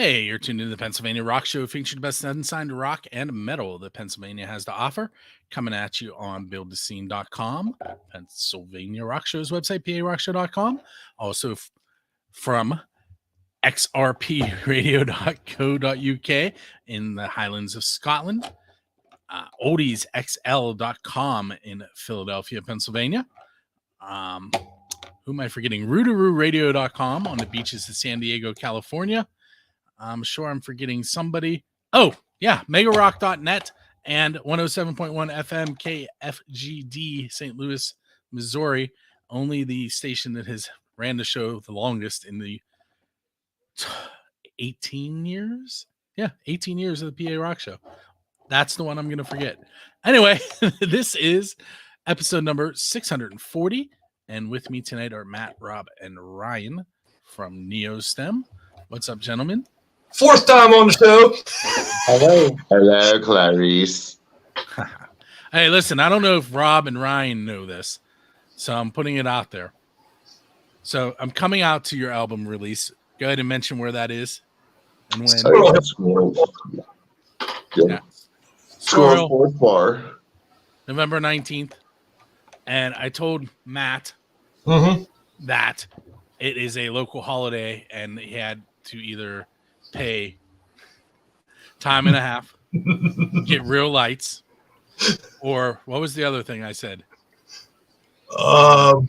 Hey, you're tuned into the Pennsylvania Rock Show, featuring the best unsigned rock and metal that Pennsylvania has to offer. Coming at you on buildthescene.com, Pennsylvania Rock Show's website, parockshow.com. Also from xrpradio.co.uk in the Highlands of Scotland. oldiesxl.com in Philadelphia, Pennsylvania. Who am I forgetting? rootaroораdio.com on the beaches of San Diego, California. I'm sure I'm forgetting somebody. Oh, yeah, megarock.net and 107.1 FM KFGD, St. Louis, Missouri. Only the station that has ran the show the longest in the 18 years. Yeah, 18 years of the PA Rock Show. That's the one I'm going to forget. Anyway, this is episode number 640. And with me tonight are Matt, Rob, and Ryan from Neostem. What's up, gentlemen? Fourth time on the show. Hello. Hello, Clarice. Hey, listen, I don't know if Rob and Ryan know this, so I'm putting it out there. So I'm coming out to your album release. Go ahead and mention where that is. And when. Squirrel Hill Sports Bar. November 19th. And I told Matt that it is a local holiday and he had to either pay time and a half, get real lights, or what was the other thing I said? I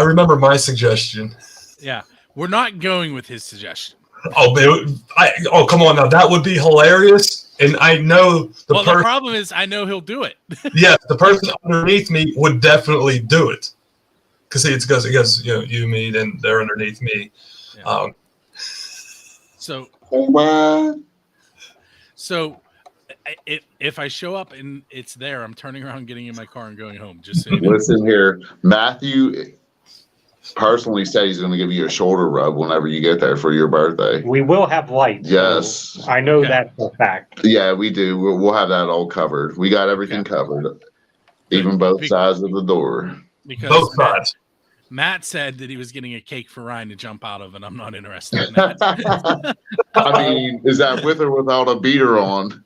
remember my suggestion. Yeah, we're not going with his suggestion. Oh, come on now. That would be hilarious. And I know the problem is I know he'll do it. Yeah, the person underneath me would definitely do it. Because it goes, you, me, and they're underneath me. Yeah. So if I show up and it's there, I'm turning around, getting in my car, and going home. Just so you know. Listen here, Matthew personally said he's going to give you a shoulder rub whenever you get there for your birthday. We will have lights. Yes, so I know that for a fact. Yeah, we do. We'll have that all covered. We got everything covered, even both sides of the door. Because both sides. Matt said that he was getting a cake for Ryan to jump out of, and I'm not interested in that. I mean, is that with or without a beater on?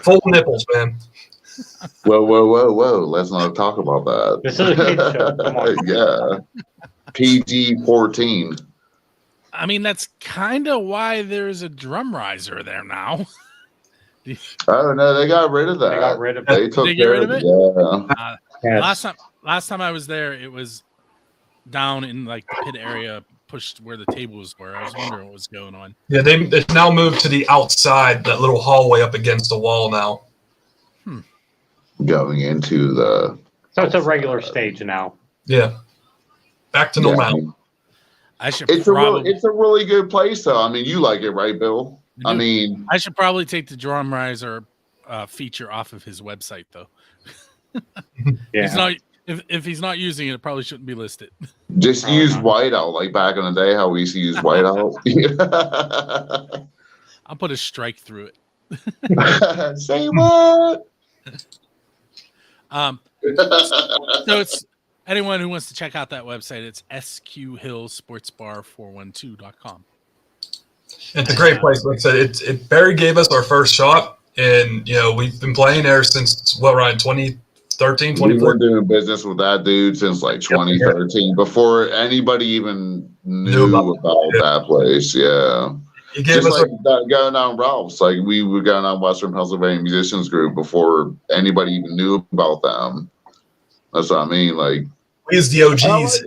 Full nipples, man. Whoa. Let's not talk about that. This is a kid show. Come on. Yeah. PG-14. I mean, that's kind of why there's a drum riser there now. Oh, no, they got rid of that. They got rid of it. They took Did they get rid of it? Yeah. Yes. Last time I was there, it was down in like the pit area, pushed where the tables were. I was wondering what was going on. Yeah, they've now moved to the outside, that little hallway up against the wall now. Going into the. So it's a regular stage now. Yeah. Back to normal. Yeah. I should. It's a really good place, though. I mean, you like it, right, Bill? I mean, I should probably take the drum riser feature off of his website, though. Yeah. If he's not using it, it probably shouldn't be listed. Just use whiteout, like back in the day, how we used to use whiteout. I'll put a strike through it. Say what? So it's anyone who wants to check out that website, it's sqhillsportsbar412.com. It's a great place. Like I said, Barry gave us our first shot, and we've been playing there since Ryan, 2013, 2014. We've been doing business with that dude since like 2013, before anybody even knew about that place. Yeah. He gave Just us like going down Ralph's, like we were going on Western Pennsylvania Musicians Group before anybody even knew about them. That's what I mean. Like, he's the OGs.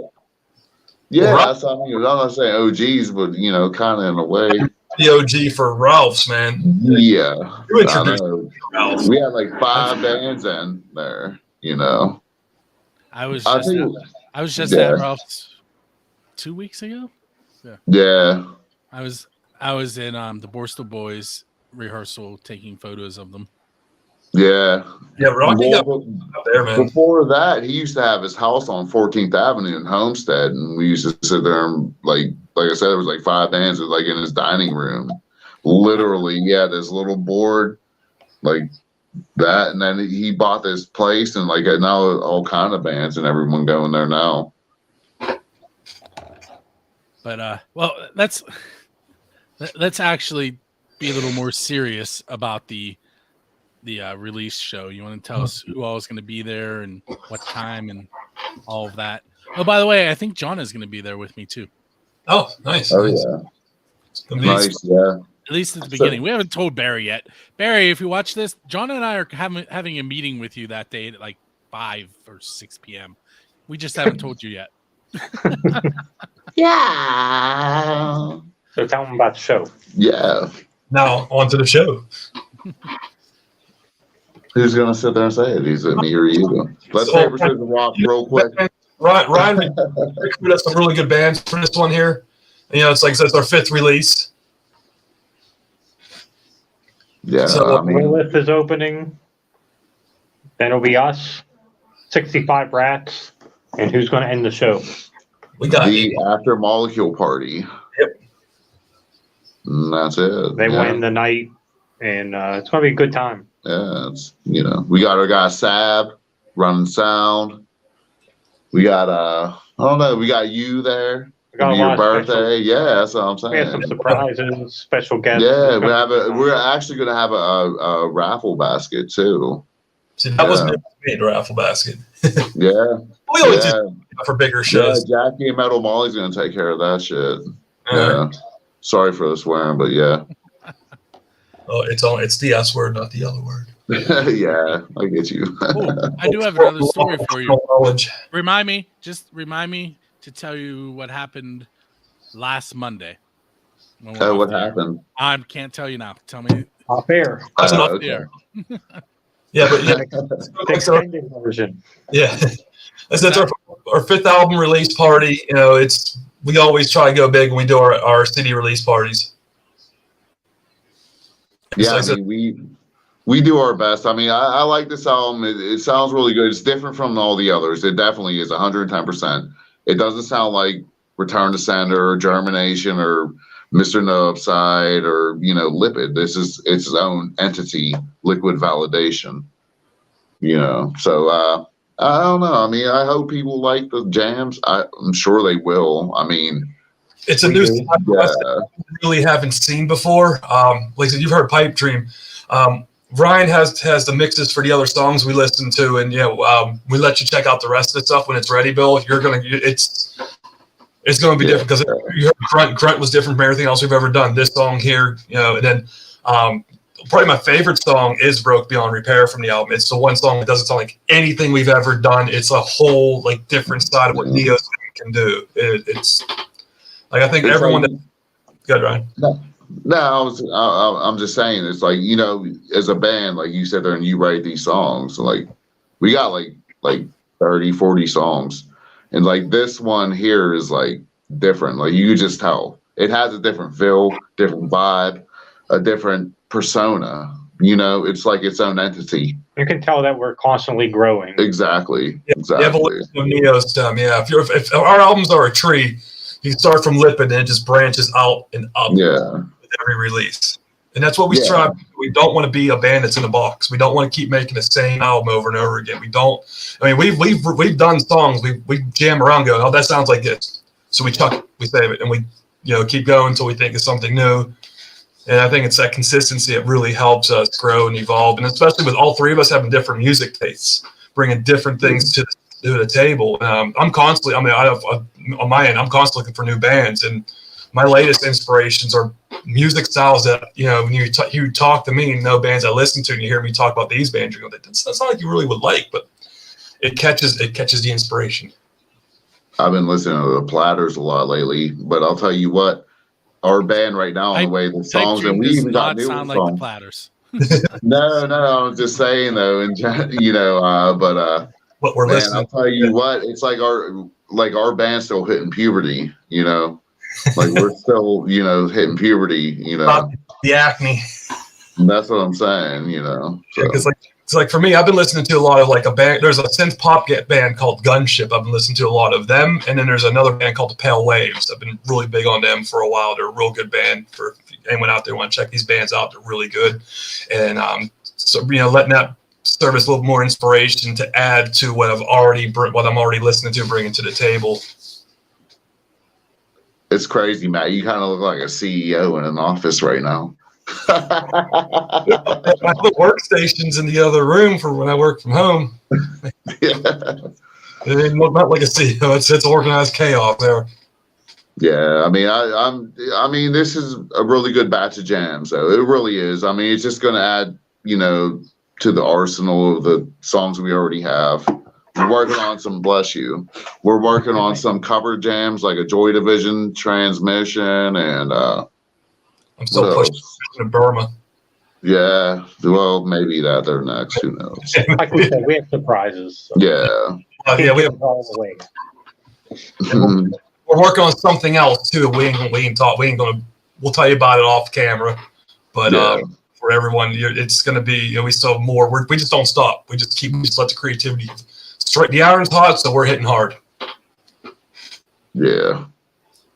Yeah, that's what I mean. I'm not saying OGs, but kind of in a way. The OG for Ralph's, man. Yeah, you introduced Ralph's. We had like 5 bands in there. I was just at Ralph's 2 weeks ago. Yeah. I was in the Borstal Boys rehearsal, taking photos of them. Yeah. Yeah, Rocky up there, man. Before that, he used to have his house on 14th Avenue in Homestead, and we used to sit there and like I said, there was like 5 bands like in his dining room. Literally, he had this little board like that, and then he bought this place, and like now all kind of bands and everyone going there now. But well, that's Let's actually be a little more serious about the release show. You want to tell us who all is going to be there and what time and all of that? Oh, by the way, I think John is going to be there with me too. Oh, nice. Oh nice. yeah, nice. Yeah. At least at the beginning. We haven't told Barry yet. Barry, if you watch this, John and I are having a meeting with you that day at like 5 or 6 p.m. We just haven't told you yet. Yeah. So tell them about the show. Yeah. Now on to the show. Who's gonna sit there and say it? Is it me or you? Let's paper scissors rock real quick. Ryan recruited us some really good bands for this one here. It's like it's our 5th release. Yeah, So, I mean, Lilith is opening. Then it'll be us, 65 Rats, and who's going to end the show? We got the After Molecule Party. Yep. And that's it. They win the night, and it's going to be a good time. Yeah, it's we got our guy Sab running sound. We got I don't know, we got you there. We got a your lot of birthday. Yeah, that's what I'm saying. We have some surprises, special guests. Yeah, we're actually gonna have a raffle basket too. See, that wasn't made the raffle basket. Yeah. We always do for bigger shows. Yeah, Jackie and Metal Molly's gonna take care of that shit. Yeah. Sorry for the swearing, but yeah. Oh, it's the S word, not the other word. Yeah, I get you. I do have another story for you. Knowledge. Remind me to tell you what happened last Monday. Oh, what happened? I can't tell you now. Tell me. Off air. There. Yeah, but The extended version. yeah, that's our 5th album release party. We always try to go big when we do our city release parties. Yeah, I mean, we do our best. I mean, I like this album. It sounds really good. It's different from all the others. It definitely is 110%. It doesn't sound like Return to Sender or Germination or Mr. No Upside or, Lipid. This is its own entity, Liquid Validation. So I don't know. I mean, I hope people like the jams. I'm sure they will. I mean, it's a new style that we really haven't seen before. Like I said, you've heard Pipedream. Ryan has the mixes for the other songs we listen to, and we let you check out the rest of the stuff when it's ready, Bill. It's going to be different because you heard Grunt was different from everything else we've ever done. This song here, and then probably my favorite song is Broke Beyond Repair from the album. It's the one song that doesn't sound like anything we've ever done. It's a whole different side of what Neostem can do. It's like I think everyone. Good, Ryan. No, I'm just saying it's like, as a band, like you sit there and you write these songs, like we got like 30, 40 songs. And like this one here is like different. Like you could just tell it has a different feel, different vibe, a different persona. It's like its own entity. You can tell that we're constantly growing. Exactly. Yeah, exactly. The evolution of Neostem. Yeah. If our albums are a tree, you start from Lipid and it just branches out and up. Yeah. With every release. And that's what we strive. We don't want to be a band that's in a box. We don't want to keep making the same album over and over again. We don't. I mean, we've done songs. We jam around going, oh, that sounds like this. So we chuck it, we save it, and we keep going until we think it's something new. And I think it's that consistency that really helps us grow and evolve. And especially with all three of us having different music tastes, bringing different things to the table. I'm constantly. I mean, on my end, I'm constantly looking for new bands, and my latest inspirations are music styles that, when you talk to me and know bands I listen to and you hear me talk about these bands, you go, that's not like you really would like, but it catches the inspiration. I've been listening to the Platters a lot lately, but I'll tell you what, our band right now, the way the songs, and we even got new songs. Like the Platters. No, I'm just saying though, and what we're listening. I'll tell you what, it's like our band's still hitting puberty, Like we're still, hitting puberty, The acne. That's what I'm saying, So. Because it's like for me, I've been listening to a lot of like a band. There's a synth pop band called Gunship. I've been listening to a lot of them, and then there's another band called the Pale Waves. I've been really big on them for a while. They're a real good band. For anyone out there who want to check these bands out, they're really good. And so letting that serve as a little more inspiration to add to what I'm already listening to, bringing to the table. It's crazy, Matt. You kind of look like a CEO in an office right now. I put workstations in the other room for when I work from home. Yeah. Not like a CEO. It's organized chaos there. Yeah, I mean, I mean, this is a really good batch of jams, though. It really is. I mean, it's just going to add, to the arsenal of the songs we already have. We're working on some Bless You. We're working on some cover jams like a Joy Division transmission, and I'm still pushing to Burma. Yeah, well, maybe that they're next. Who knows? Like we said, we have surprises. So Yeah. Yeah, we have. all the way. We're working on something else too. We ain't talk. We ain't gonna. We'll tell you about it off camera. But for everyone, it's gonna be. We still have more. We just don't stop. We just let the creativity straight. The iron's hot, so we're hitting hard. Yeah.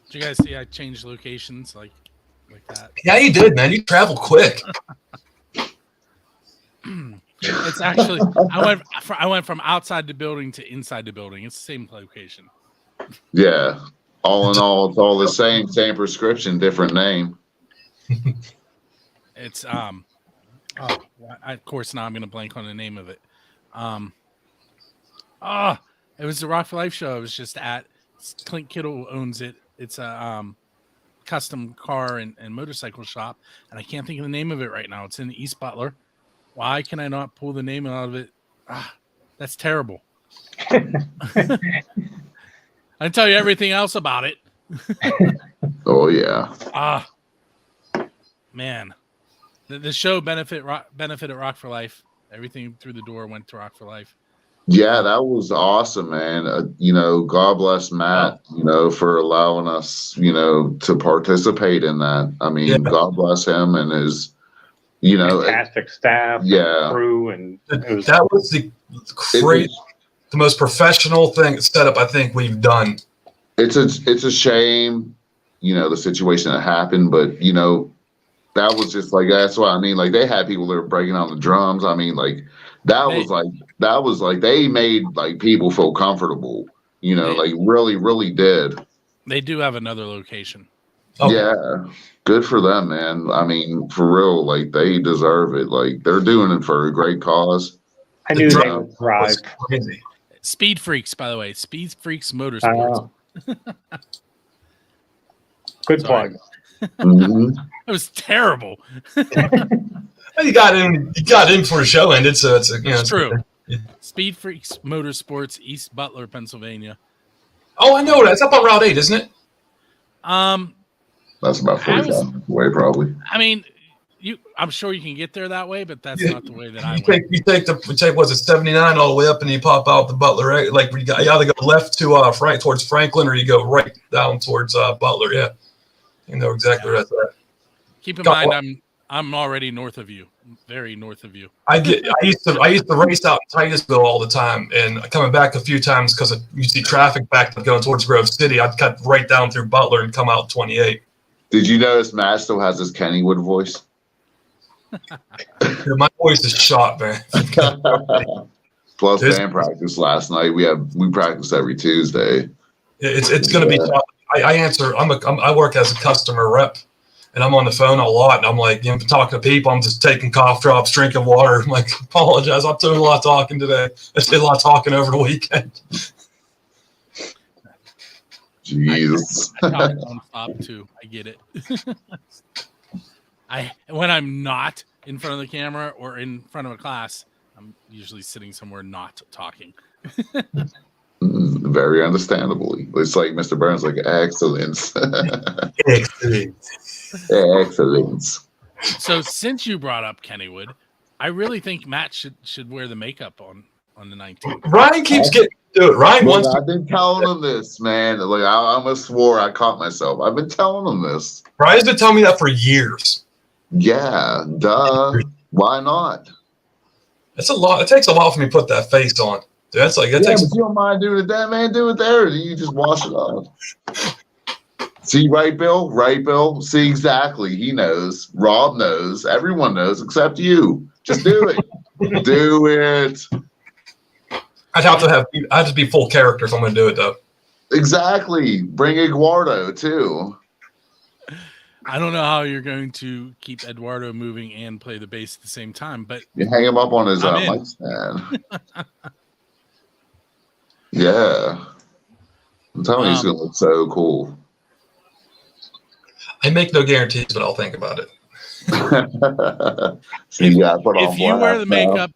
Did you guys see I changed locations like that? Yeah, you did, man. You travel quick. It's actually I went from outside the building to inside the building. It's the same location. Yeah. All in all, it's all the same prescription, different name. It's of course now I'm gonna blank on the name of it. It was the Rock for Life show I was just at. Clint Kittle owns it. It's a custom car and motorcycle shop, and I can't think of the name of it right now. It's in East Butler. Why can I not pull the name out of it? That's terrible. I tell you everything else about it. Oh yeah. Man, the show benefited Rock for Life. Everything through the door went to Rock for Life. Yeah, that was awesome, man. God bless Matt, for allowing us, to participate in that. I mean, God bless him and his, fantastic staff, crew, and that was the most professional setup I think we've done. It's a shame, the situation that happened, but that was just like, that's what I mean. Like, they had people that were breaking on the drums. I mean, like that was like they made like people feel comfortable, like really, really did. They do have another location. Oh. Yeah, good for them, man. I mean, for real, like they deserve it. Like they're doing it for a great cause. I knew they would thrive. Speed Freaks, by the way, Speed Freaks Motorsports. Good plug. Mm-hmm. It was terrible. You got in for a show ended, so it's true. Speed Freaks Motorsports, East Butler, Pennsylvania. Oh, I know that. It's up on Route 8, isn't it? That's about 45 away, probably. I mean, I'm sure you can get there that way, but that's not the way that I went. You take was it 79 all the way up, and you pop out the Butler, right? Like you either go left to towards Franklin, or you go right down towards Butler. Yeah, you know exactly where that's at. Keep in mind, I'm already north of you, very north of you. I used to race out in Titusville all the time, and coming back a few times because you see traffic back going towards Grove City. I'd cut right down through Butler and come out 28. Did you notice Matt still has his Kennywood voice? My voice is shot, man. Plus band practice last night. We practice every Tuesday. It's going to be tough. I answer. I work as a customer rep, and I'm on the phone a lot. And I'm like, talking to people. I'm just taking cough drops, drinking water. I'm like, apologize. I'm doing a lot of talking today. I did a lot of talking over the weekend. Jesus. I talk non-stop too. I get it. When I'm not in front of the camera or in front of a class, I'm usually sitting somewhere not talking. Very understandably. It's like Mr. Burns, like excellence. Excellence. So since you brought up Kennywood, I really think Matt should wear the makeup on the 19th. Ryan keeps getting to do it. Ryan wants to. I've been telling him this, man. Like I almost swore I caught myself. I've been telling him this. Ryan's been telling me that for years. Yeah, duh. Why not? It's a lot. It takes a while for me to put that face on. Dude, that's like but you don't mind doing it that, man. Do it there. You just wash it off. See, right, Bill? Right, Bill? See, exactly. He knows. Rob knows. Everyone knows except you. Just do it. Do it. I'd have to be full character if I'm going to do it, though. Exactly. Bring Eduardo too. I don't know how you're going to keep Eduardo moving and play the bass at the same time, but You hang him up on his I'm in. mic stand. Yeah. I'm telling you, he's going to look so cool. I make no guarantees, but I'll think about it. So you got to put on If you wear the blast now. makeup,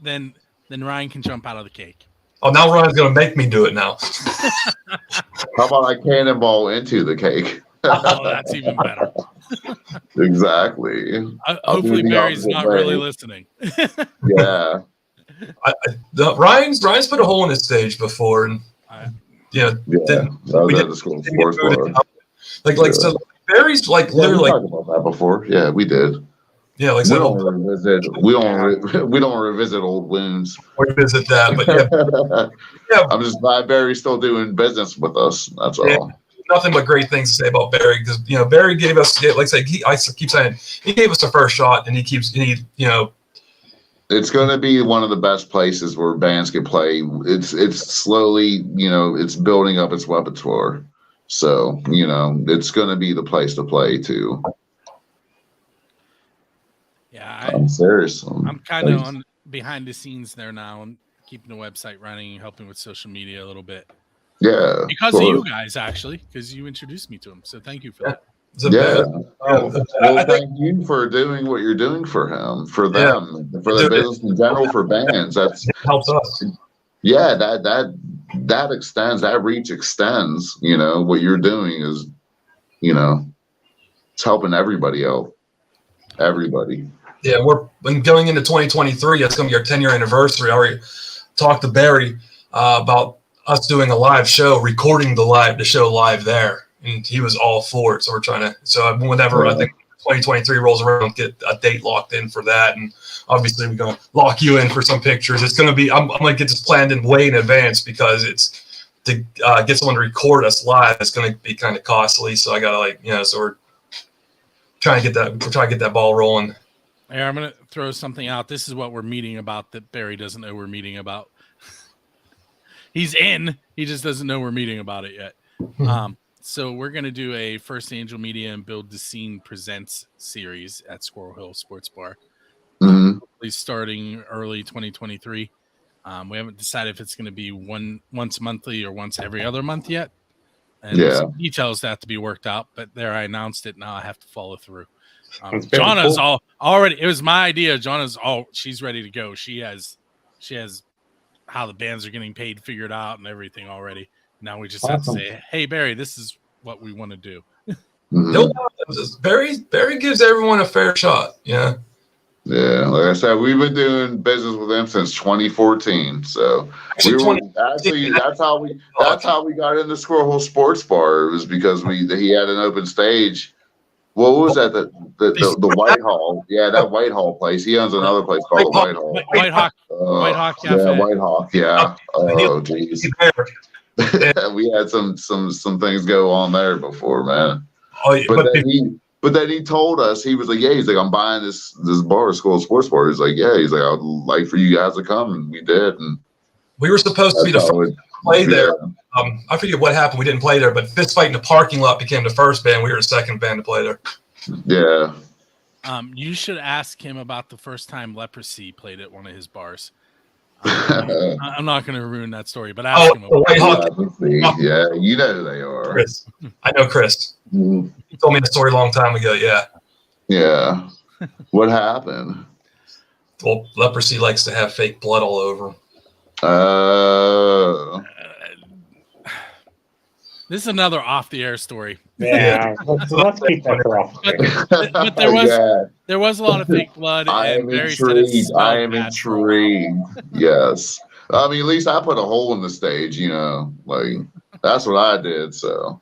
then Ryan can jump out of the cake. Oh, now Ryan's going to make me do it now. How about I cannonball into the cake? Oh, that's even better. Exactly. Hopefully the Barry's opposite not way. really listening. Yeah. Ryan's put a hole in his stage before, and Yeah. That was at the school sports bar. So Barry's like literally we talked about that before. Yeah, we did. Yeah, like we so don't revisit old wounds. we visit that, but yeah, I'm just glad Barry's still doing business with us. That's all. Nothing but great things to say about Barry, because Barry gave us, like I say, I keep saying, he gave us the first shot, and it's going to be one of the best places where bands can play. It's slowly, it's building up its repertoire. So, it's going to be the place to play too. Yeah, I'm serious. I'm kind of on behind the scenes there now and keeping the website running and helping with social media a little bit. Yeah. Because of you guys, actually, because you introduced me to him. So thank you for that. Well, thank you for doing what you're doing for him, for them, for the business in general, for bands. That helps us. Yeah, that extends, that reach extends. What you're doing is, it's helping everybody out. Everybody. Yeah, when going into 2023, it's going to be our 10-year anniversary. I already talked to Barry about us doing a live show, recording the show live there, and he was all for it. So we're trying to. So whenever I think 2023 rolls around, get a date locked in for that, and obviously we're going to lock you in for some pictures. It's going to be. I'm going to get this planned in way in advance because it's to get someone to record us live. It's going to be kind of costly. So I got to so we're trying to get that. We're trying to get that ball rolling. Hey, I'm going to throw something out. This is what we're meeting about that Barry doesn't know we're meeting about. He's in. He just doesn't know we're meeting about it yet. So we're going to do a First Angel Media and Build the Scene Presents series at Squirrel Hill Sports Bar. Hopefully starting early 2023. We haven't decided if it's going to be once monthly or once every other month yet. And some details that have to be worked out. But there, I announced it. Now I have to follow through. Jonna's already. It was my idea. Jonna's she's ready to go. She has how the bands are getting paid figured out and everything already. Now we just have to say, hey Barry, this is what we want to do. Barry gives everyone a fair shot. Yeah. Like I said, we've been doing business with him since 2014. So that's how we got into Squirrel Hill Sports Bar. It was because he had an open stage. What was that? The Whitehall. Yeah, that Whitehall place. He owns another place called the Whitehall. White Hawk Cafe. Yeah, White Hawk. Yeah. Oh, jeez. We had some things go on there before, man. But then he told us, he was like, he's like, I'm buying this bar, Squirrel Sports Bar. He's like, he's like, I'd like for you guys to come, and we did. And we were supposed to be the first play there. I forget what happened. We didn't play there, but Fist Fight in the parking lot became the first band. We were the second band to play there. Yeah. You should ask him about the first time Leprosy played at one of his bars. I'm not going to ruin that story, but ask him about it. Yeah, you know who they are. Chris. I know Chris. He told me the story a long time ago. Yeah. What happened? Well, Leprosy likes to have fake blood all over. This is another off-the-air story. Yeah, let's keep that for off. But there was a lot of fake blood. I am intrigued. Yes. I mean, at least I put a hole in the stage, like that's what I did. So,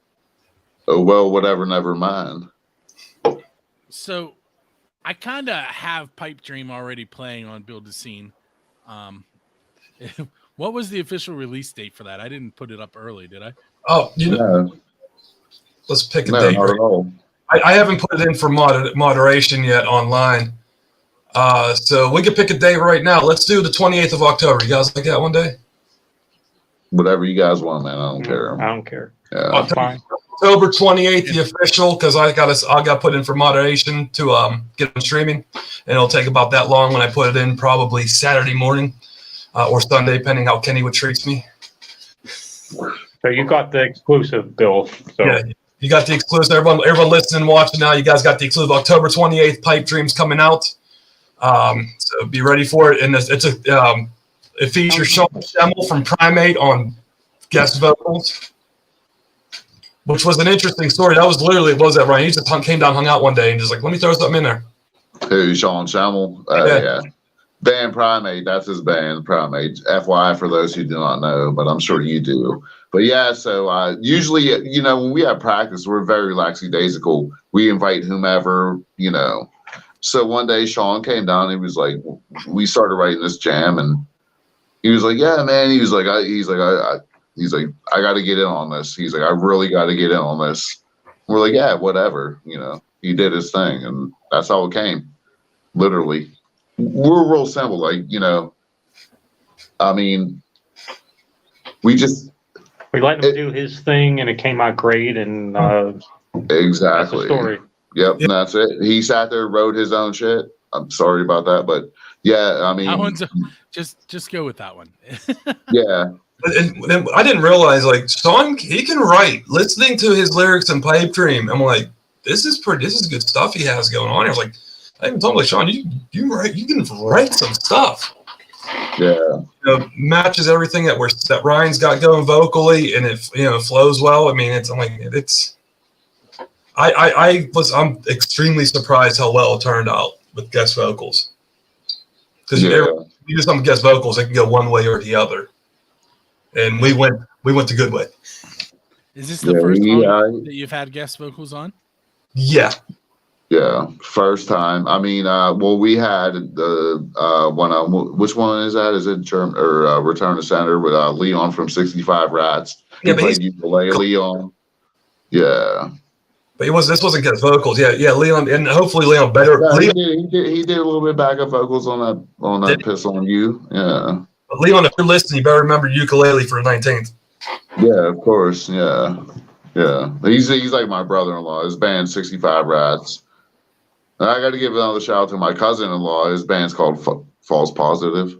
whatever, never mind. So, I kind of have Pipedream already playing on Build the Scene. What was the official release date for that? I didn't put it up early, did I? Oh, let's pick a date. Not at all. I haven't put it in for moderation yet online. So we can pick a day right now. Let's do the 28th of October. You guys like that one day? Whatever you guys want, man. I don't care. I don't care. Yeah. That's fine. October 28th, the official, because I got put in for moderation to get on streaming, and it'll take about that long when I put it in, probably Saturday morning or Sunday, depending how Kenny would treat me. So you got the exclusive, Bill. So Yeah, you got the exclusive. Everyone listening and watching now, you guys got the exclusive. October 28th, Pipedream's coming out. So be ready for it. And it features Sean Schemmel from Primate on guest vocals, which was an interesting story. That was literally, what was that, Ryan? He just came down, hung out one day, and just like, let me throw something in there. Who, Sean Schemmel? Yeah. Band Primate, that's his band, Primate. FYI for those who do not know, but I'm sure you do. But yeah, so usually, you know, when we have practice, we're very lackadaisical. We invite whomever, you know. So one day Sean came down, he was like, we started writing this jam, and he was like, yeah, man. He was like, I got to get in on this. He's like, I really got to get in on this. We're like, yeah, whatever. You know, he did his thing, and that's how it came. Literally. We're real simple. Like, you know, I mean, we let him do his thing, and it came out great. And exactly. That's the story. Yep, and that's it. He sat there, wrote his own shit. I'm sorry about that, but yeah, I mean, that one's just go with that one. Yeah. And I didn't realize, like, Sean, he can write. Listening to his lyrics in Pipedream, I'm like, this is good stuff he has going on. I was like, I even told him, like, Sean, you can write some stuff. Yeah. You know, matches everything that Ryan's got going vocally, and it flows well. I mean, I'm extremely surprised how well it turned out with guest vocals. Because you do some guest vocals, it can go one way or the other. And we went the good way. Is this the first time that you've had guest vocals on? Yeah. Yeah, first time. I mean, well, we had the one. Which one is that? Is it German or Return to Sender with Leon from 65 Rats? He played ukulele on. Yeah. But this wasn't guest vocals. Yeah, Leon, and hopefully Leon better. Yeah, Leon, he did a little bit backup vocals on that Piss on You. Yeah. But Leon, if you're listening, you better remember ukulele for the 19th. Yeah, of course. Yeah. He's like my brother-in-law. His band 65 Rats. And I got to give another shout out to my cousin-in-law. His band's called False Positive.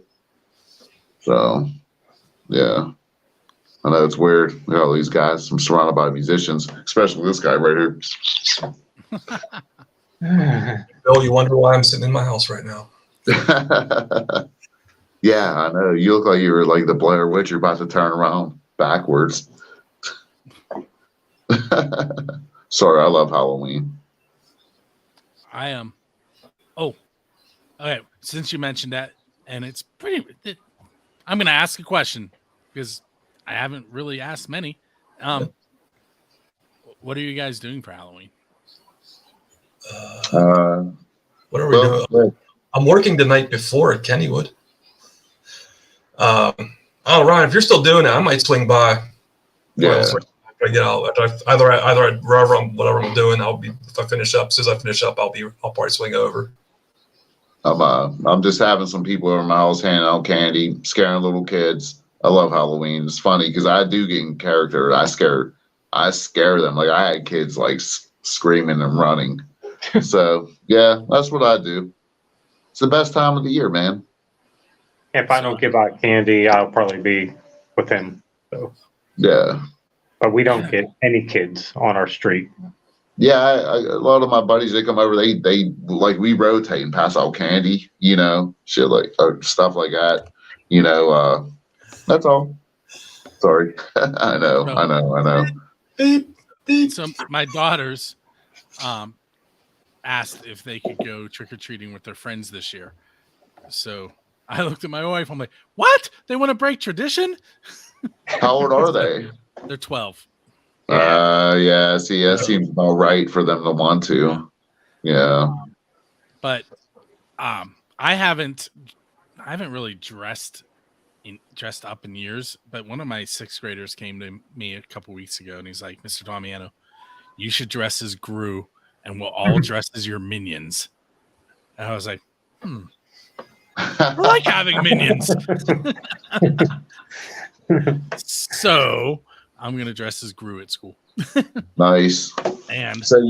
So, yeah. I know it's weird. You know, these guys. I'm surrounded by musicians, especially this guy right here. Bill, you wonder why I'm sitting in my house right now. Yeah, I know. You look like you were like the Blair Witch. You're about to turn around backwards. Sorry, I love Halloween. I am. Okay. Since you mentioned that, and it's pretty. I'm going to ask a question because I haven't really asked many. What are you guys doing for Halloween? What are we doing? I'm working the night before at Kennywood. Ryan, if you're still doing it, I might swing by. Yeah. I get out. Either wherever whatever I'm doing, if I finish up. As soon as I finish up, I'll probably swing over. I'm just having some people over my house handing out candy, scaring little kids. I love Halloween. It's funny because I do get in character. I scare them. Like I had kids like screaming and running. So yeah, that's what I do. It's the best time of the year, man. If I don't give out candy, I'll probably be with him. So. Yeah. But we don't get any kids on our street. Yeah, a lot of my buddies, they come over, they like we rotate and pass out candy, you know, shit like stuff like that. You know, that's all. Sorry. I know. So my daughters asked if they could go trick-or-treating with their friends this year. So I looked at my wife. I'm like, what? They want to break tradition? How old are they? They're 12. Yeah. See, that seems about right for them to want to. Yeah. But I haven't really dressed up in years. But one of my sixth graders came to me a couple weeks ago, and he's like, "Mr. Damiano, you should dress as Gru, and we'll all dress as your minions." And I was like, I like having minions. So I'm gonna dress as Gru at school. Nice. And So,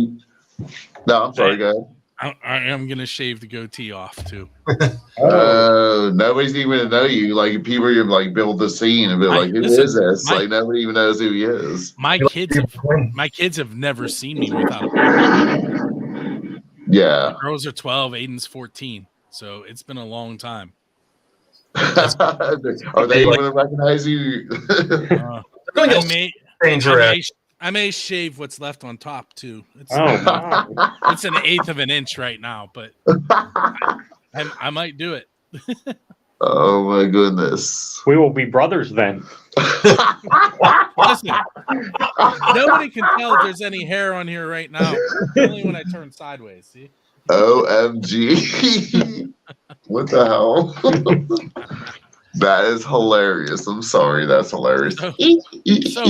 no, I'm sorry, go ahead. I am gonna shave the goatee off too. Nobody's even gonna know you. Like people are gonna like build the scene and be like, "Who is this?" Like nobody even knows who he is. My kids have never seen me without a beard. Yeah. The girls are 12, Aiden's 14, so it's been a long time. Are they even gonna recognize you? I may shave what's left on top too. It's It's an eighth of an inch right now, but I might do it. Oh my goodness. We will be brothers then. Listen, nobody can tell if there's any hair on here right now. Only when I turn sideways. See? OMG. What the hell? That is hilarious. I'm sorry. That's hilarious. So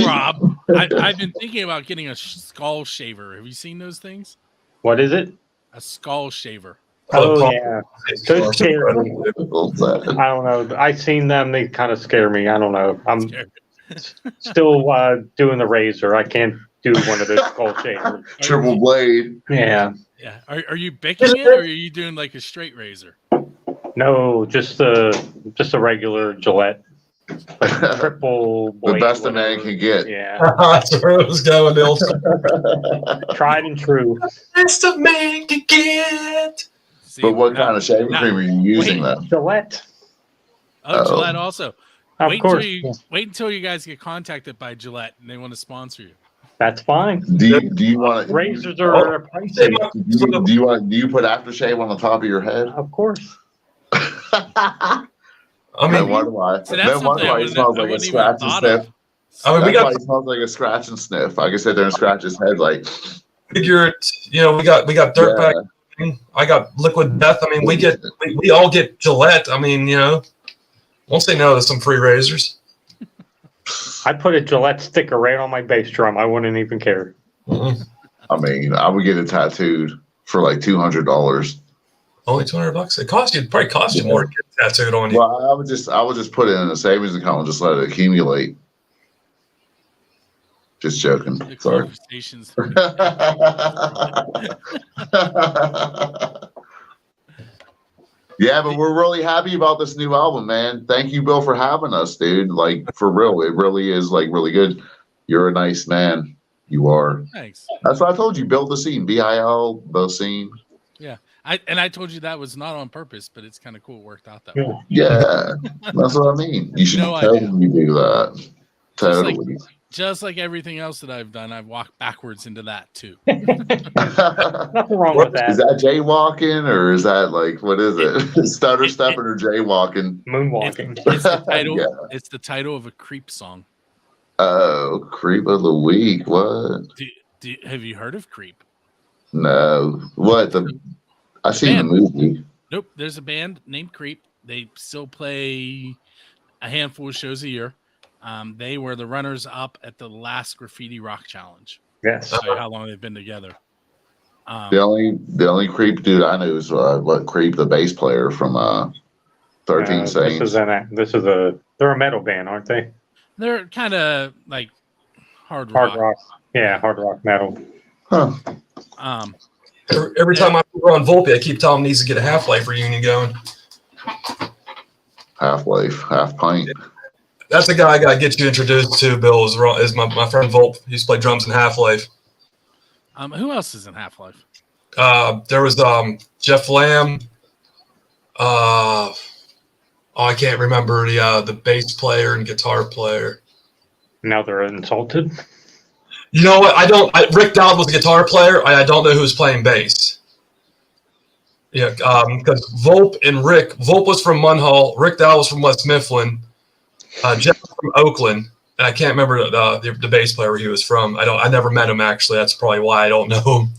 Rob, I've been thinking about getting a skull shaver. Have you seen those things? What is it? A skull shaver. Oh, yeah. Those scare me. I don't know. I've seen them. They kind of scare me. I don't know. I'm still doing the razor. I can't do one of those skull shavers. Triple blade. Yeah. Yeah. Are you baking it or are you doing like a straight razor? No, just a regular Gillette. Like triple blade. The best a man can get. Yeah. That's where it was going, Milton. Tried and true. Best a man can get. See, But what kind of shaving cream are you using then? Gillette. Oh, Gillette also. Of course. Wait until you guys get contacted by Gillette and they want to sponsor you. That's fine. Do you want Razors are pricey. do you put aftershave on the top of your head? Of course. I mean, Then why do I? So that's Then why do I smells like a scratch and sniff? I mean, It smells like a scratch and sniff. I can sit there and scratch his head like. figure it. You know, we got dirtbag. Yeah. I got liquid death. I mean, we all get Gillette. I mean, you know, won't say no to some free razors. I put a Gillette sticker right on my bass drum. I wouldn't even care. Mm-hmm. I mean, I would get it tattooed for like $200. Only $200. It probably cost you more to get tattooed on you. Well, I would just put it in a savings account and just let it accumulate. Just joking. The Sorry. conversations. Yeah, but we're really happy about this new album, man. Thank you, Bill, for having us, dude. Like, for real, it really is like really good. You're a nice man. You are. Thanks. That's what I told you. Build the scene. BIL, the scene. Yeah. I told you that was not on purpose, but it's kind of cool. It worked out that way. Yeah, that's what I mean. You should totally do that. Totally. Just like everything else that I've done, I've walked backwards into that too. Nothing wrong with that. Is that jaywalking or is that like, what is it? Stutter stepping or jaywalking? Moonwalking. It's the title. Yeah. It's the title of a Creep song. Oh, Creep of the Week. What? Have you heard of Creep? No. What? I seen the movie. Nope. There's a band named Creep. They still play a handful of shows a year. They were the runners up at the last Graffiti Rock Challenge. Yes. How long they've been together. The only Creep dude I know is Creep, the bass player from 13 Saints. They're a metal band, aren't they? They're kind of like hard rock. Hard rock. Yeah, hard rock metal. Huh. Every time I go on Volpe, I keep telling him he needs to get a Half-Life reunion going. Half-Life, half pint. That's the guy I got to get you introduced to, Bill, is my friend Volpe. He used to play drums in Half-Life. Who else is in Half-Life? There was Jeff Lamb. I can't remember the bass player and guitar player. Now they're insulted. You know what? Rick Dowd was the guitar player. I don't know who was playing bass. Yeah, because Volpe was from Munhall. Rick Dowd was from West Mifflin. Jeff was from Oakland. And I can't remember the bass player where he was from. I never met him actually. That's probably why I don't know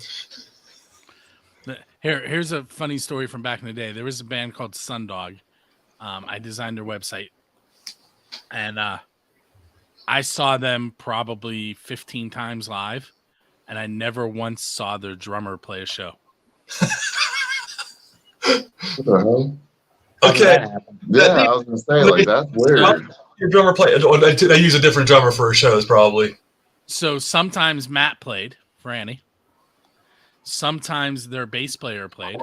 him. Here's a funny story from back in the day. There was a band called Sundog. I designed their website, and I saw them probably 15 times live, and I never once saw their drummer play a show. What the hell? Okay. Yeah, I was gonna say, like, that's weird. Your drummer play. They use a different drummer for shows, probably. So sometimes Matt played for Annie. Sometimes their bass player played.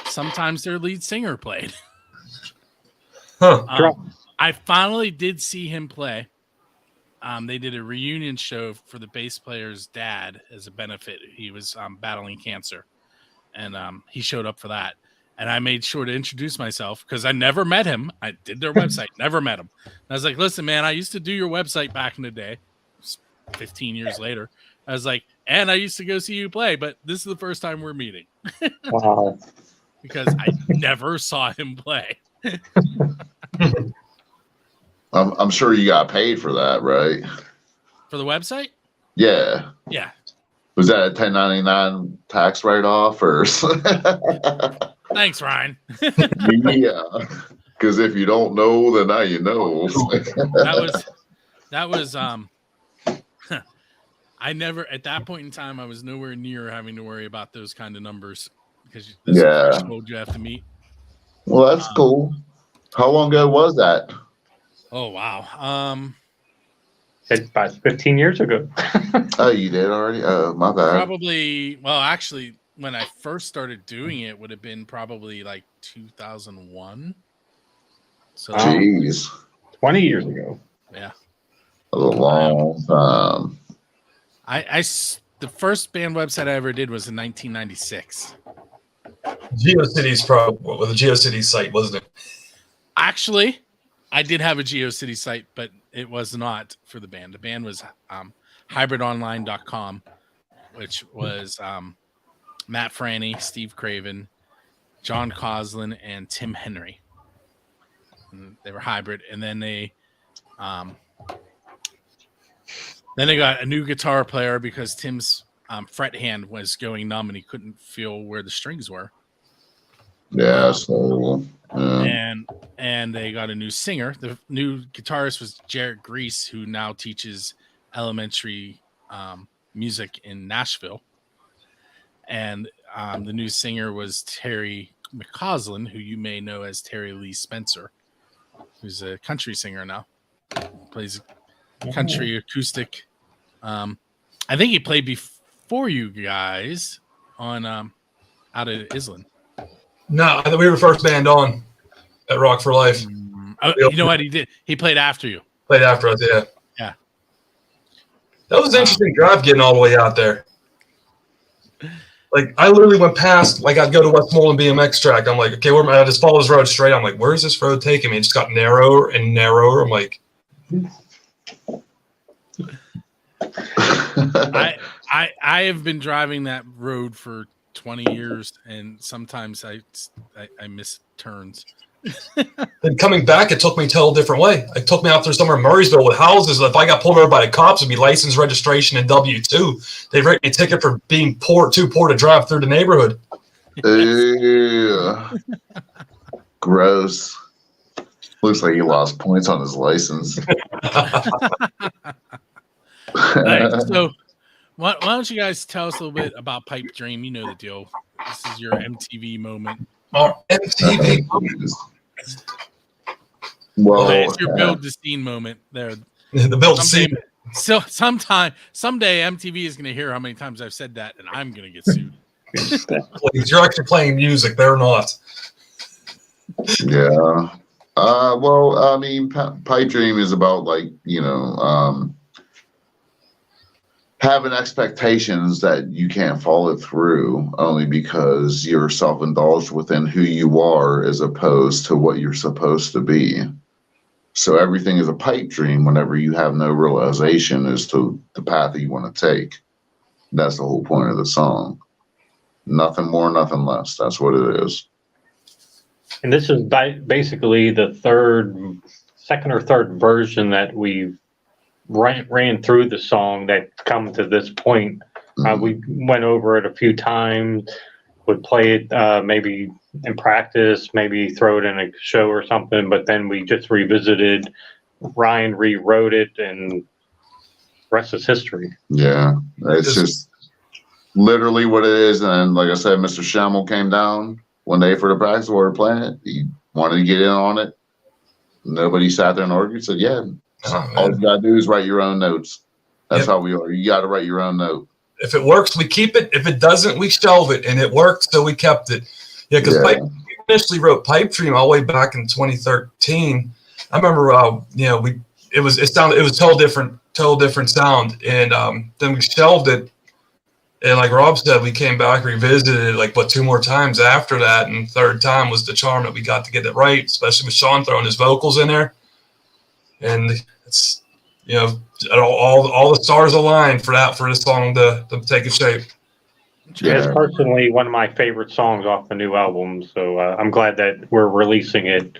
Sometimes their lead singer played. Huh. I finally did see him play. They did a reunion show for the bass player's dad as a benefit. He was battling cancer, and he showed up for that. And I made sure to introduce myself because I never met him. I did their website, never met him. And I was like, listen, man, I used to do your website back in the day. 15 years later. I was like, and I used to go see you play, but this is the first time we're meeting. Wow. Because I never saw him play. I'm sure you got paid for that, right? For the website? Yeah. Yeah. Was that a 1099 tax write-off or? Thanks, Ryan. Yeah. Because if you don't know, then now you know. that was I never, at that point in time, I was nowhere near having to worry about those kind of numbers because there's a threshold you have to meet. Well, that's cool. How long ago was that? Oh, wow. About 15 years ago. Oh, you did already? Oh, my bad. Probably, well, actually, when I first started doing it would have been probably like 2001. So, jeez. 20 years ago. Yeah. A long time. The first band website I ever did was in 1996. GeoCities probably with a GeoCities site, wasn't it? Actually, I did have a GeoCities site, but it was not for the band. The band was hybridonline.com, which was Matt Franny, Steve Craven, John Coslin, and Tim Henry. And they were hybrid, and then they got a new guitar player because Tim's fret hand was going numb and he couldn't feel where the strings were. Yeah, so and they got a new singer. The new guitarist was Jarrett Grease, who now teaches elementary music in Nashville. And the new singer was Terry McCausland, who you may know as Terry Lee Spencer, who's a country singer now. Plays country acoustic. I think he played before you guys on out of Island. No, I think we were the first band on at Rock for Life. You know what he did? He played after you. Played after us, yeah. Yeah. That was an interesting drive getting all the way out there. Like, I literally went past, like, I'd go to Westmoreland BMX track. I'm like, okay, where am I? I just follow this road straight. I'm like, where's this road taking me? It just got narrower and narrower. I'm like, I have been driving that road for 20 years, and sometimes I miss turns. Then coming back, it took me a different way. It took me out there somewhere in Murraysville with houses. If I got pulled over by the cops, it'd be license, registration, and W-2. They'd write me a ticket for being too poor to drive through the neighborhood. Ew. Gross. Looks like he lost points on his license. Right, so why don't you guys tell us a little bit about Pipedream? You know the deal. This is your MTV moment. Oh, MTV. Well, it's your build the scene moment there. The build the scene. So someday MTV is going to hear how many times I've said that, and I'm going to get sued. Please, you're actually playing music. They're not. Yeah. Well, I mean, Pipedream is about, like, you know, having expectations that you can't follow through only because you're self-indulged within who you are as opposed to what you're supposed to be. So everything is a pipe dream whenever you have no realization as to the path that you want to take. That's the whole point of the song. Nothing more, nothing less. That's what it is. And this is basically the second or third version that we've ran through the song that come to this point. We went over it a few times, would play it maybe in practice, maybe throw it in a show or something, but then we just revisited. Ryan rewrote it, and rest is history. Yeah, it's just literally what it is. And like I said, Mr. Schimmel came down one day for the practice. We were playing it. He wanted to get in on it. Nobody sat there and argued. Said, yeah, all you gotta do is write your own notes. That's how we are. You got to write your own note. If it works, we keep it. If it doesn't, we shelve it. And it worked, so we kept it. Yeah, because we initially wrote Pipedream all the way back in 2013. I remember, it was total different sound, and then we shelved it. And like Rob said, we came back, revisited it like 2 more times after that, and third time was the charm that we got to get it right, especially with Sean throwing his vocals in there. And it's all the stars aligned for this song to take a shape. Yeah. It's personally one of my favorite songs off the new album, so I'm glad that we're releasing it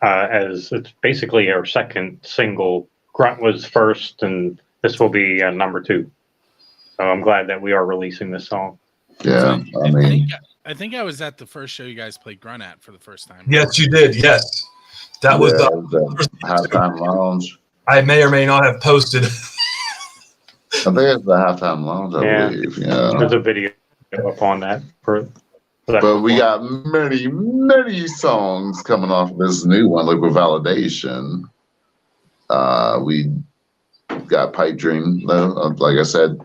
as it's basically our second single. Grunt was first, and this will be number 2. So I'm glad that we are releasing this song. Yeah, I think I was at the first show you guys played Grunt at for the first time. Yes, you did. Yes, that was the halftime lounge. I may or may not have posted. I think it's the halftime lounge. I believe. Yeah, there's a video up on that for that. But we got many songs coming off of this new one, like with Validation. We got Pipedream. Like I said,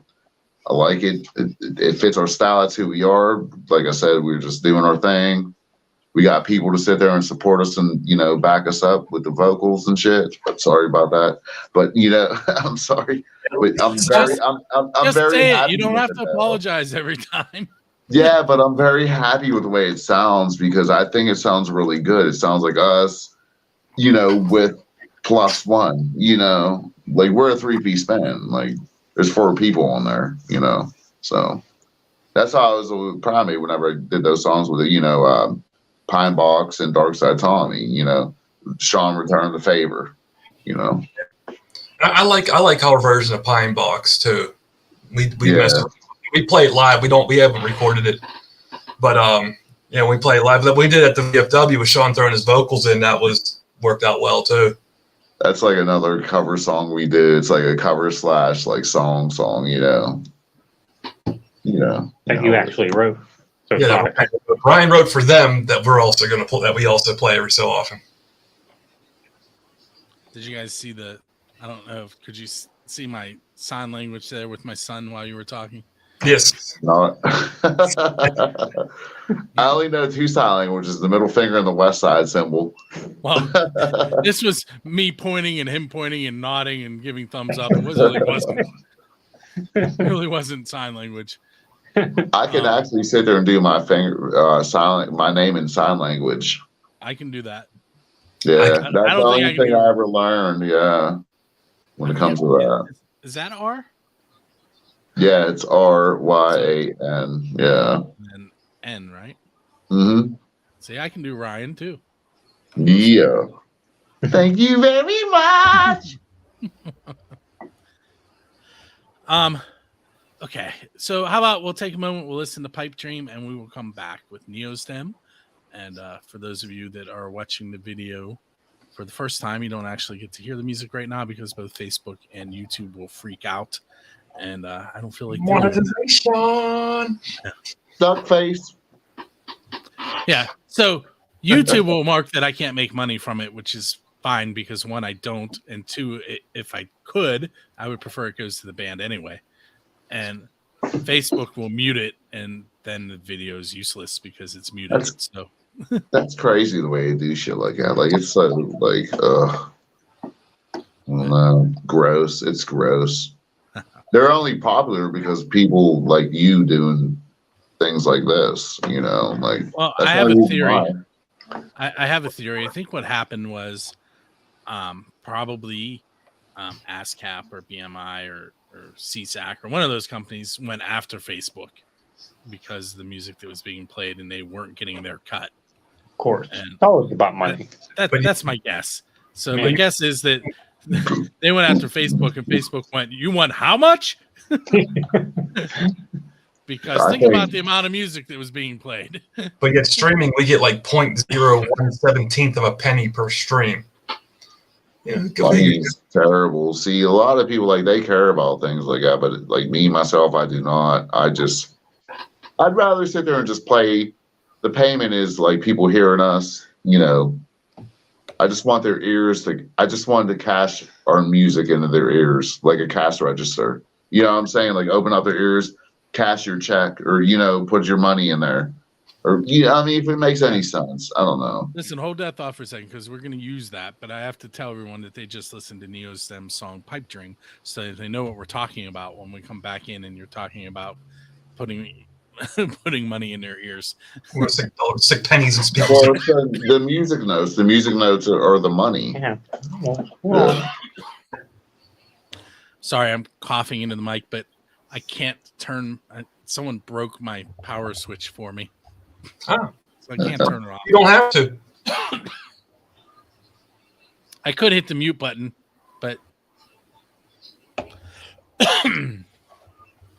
I like it. It fits our style. That's who we are. Like I said, we're just doing our thing. We got people to sit there and support us and, back us up with the vocals and shit. Sorry about that. But, I'm sorry. I'm very happy. You don't have to apologize every time. Yeah, but I'm very happy with the way it sounds because I think it sounds really good. It sounds like us, with plus one, like we're a 3-piece band. Like there's 4 people on there, So that's how I was proud of me whenever I did those songs with it, Pine Box and Dark Side Tommy, Sean returned the favor, I like our version of Pine Box too. We play it live. We haven't recorded it, but we play it live. We did it at the VFW with Sean throwing his vocals in. That worked out well too. That's like another cover song we did. It's like a cover / like song, that you actually wrote. So Brian wrote for them that we're also going to pull, that we also play every so often. Did you guys see I don't know, could you see my sign language there with my son while you were talking? Yes. No. I only know 2 sign languages, the middle finger and the west side symbol. Well, this was me pointing and him pointing and nodding and giving thumbs up. It really wasn't sign language. I can actually sit there and do my my name in sign language. I can do that. Yeah, that's the only thing I ever learned. Yeah, when it comes to that. Is that R? Yeah, it's RYAN. Yeah. And N, right? Mm-hmm. See, I can do Ryan too. Yeah. Thank you very much. Okay, so how about we'll take a moment, we'll listen to Pipedream, and we will come back with Neostem. And for those of you that are watching the video for the first time, you don't actually get to hear the music right now because both Facebook and YouTube will freak out. And I don't feel like monetization. Duck face. Yeah, so YouTube will mark that I can't make money from it, which is fine because 1, I don't, and 2, if I could, I would prefer it goes to the band anyway. And Facebook will mute it, and then the video is useless because it's muted. That's crazy the way they do shit like that. Like it's so like I don't know, gross. It's gross. They're only popular because people like you doing things like this. Like. Well, I have a theory. I have a theory. I think what happened was probably ASCAP or BMI or CSAC or one of those companies went after Facebook because of the music that was being played and they weren't getting their cut. Of course. And it's always about money. That's my guess. So my guess is that they went after Facebook and Facebook went, you want how much? Because think about the amount of music that was being played. But yet streaming, we get like 0.017 of a penny per stream. It's terrible. See, a lot of people they care about things like that, but like me myself, I do not. I'd rather sit there and just play. The payment is like people hearing us, I just want their ears I just wanted to cash our music into their ears, like a cash register. You know what I'm saying? Like open up their ears, cash your check, or, put your money in there. Or, I mean, if it makes any sense, I don't know. Listen, hold that thought for a second, because we're going to use that. But I have to tell everyone that they just listened to Neostem's song Pipedream, so that they know what we're talking about when we come back in and you're talking about putting money in their ears. Or sick pennies and speakers. Well, it's the music notes. The music notes are the money. Yeah. Yeah. Sorry, I'm coughing into the mic, but I can't turn. Someone broke my power switch for me. Oh. So I can't turn it off. You don't have to. I could hit the mute button, but